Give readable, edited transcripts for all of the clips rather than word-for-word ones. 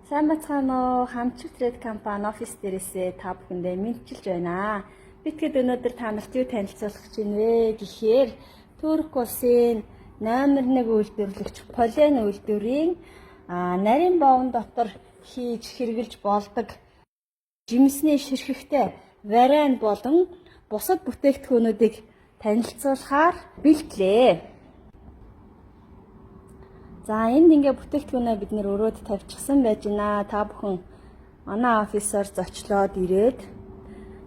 Сайн бацгаана уу? Хамчиг трейд компани офис дээрээсээ та бүхэндээ мэдчилж байна. Битгэд өнөөдөр та нарт юу танилцуулах гэж байна вэ гэхээр Турк улсын номер 1 үйлдвэрлэгч Полен үйлдвэрийн нарийн боовн дотор хийж хэрэглэж болдог жимсний ширхэгтэй вариан болон бусад бүтээгдэхүүнүүдийг танилцуулахаар бэлтлээ. За энд ингээ бүтээгдэхүүнээ бид нэр өрөөд тавьчихсан байж байна. Та бүхэн манай офисоор зочлоод ирээд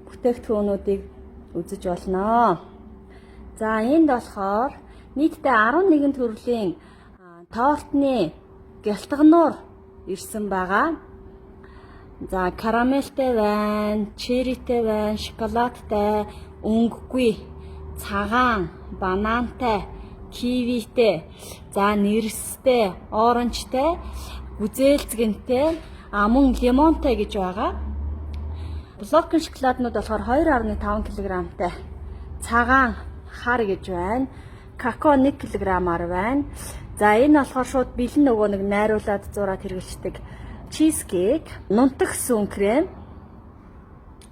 бүтээгдэхүүнүүдийг үзэж болно. За энд болохоор нийтдээ 11 төрлийн тортны гялтгануур ирсэн байгаа. За карамельтэй байна, черритэй байна, шоколадтай, өнгөгүй, цагаан, банантай, кивитэй, за нэрстэй, оранжтай, гүзээлцгэнтэй, мөн лимонтой гэж байгаа. Блокен шоколаднууд болохоор 2.5 кг-тай, цагаан хар гэж байна. Какао 1 кг-аар байна. За энэ болохоор шууд бэлэн нөгөө нэг найруулад зураад хэрэглэждэг чизкейк, нунтаг сүүн крем.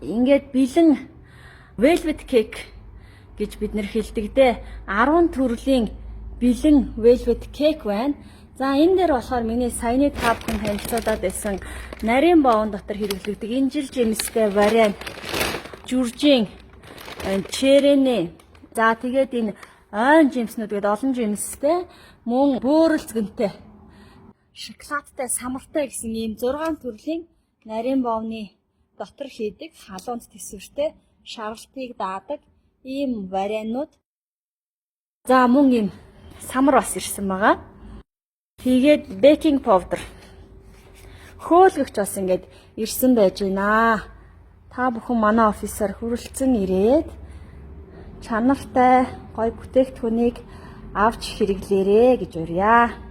Ингээд бэлэн velvet cake гэж бид нэр хэлдэг дээ. 10 төрлийн бэлэн velvet cake байна. За энэ дээр болохоор миний саяны та бүхэн танилцуулаад байсан нарийн боовн дотор хэрэглэгдэх инжил жимстэй вариант, жүржин, черений. За тэгээд энэ ойн жимснүүд гэдэг олон жимстэй, мөн бөөрөлцгөнтэй, шоколадтай, самартай гэсэн ийм 6 төрлийн нарийн боовны дотор хийдэг халуунд тэсвэртэй шаргалтыг даадаг ийм варианууд. За мөн ийм самар бас ирсэн байгаа. Тэгээд бейкинг powder, хөөлгөгч бас ингээд ирсэн байж байна. Та бүхэн манай офисаар хүрэлцэн ирээд чанартай гоё бүтээгдэхүүнийг авч хэрэглээрэй гэж урья.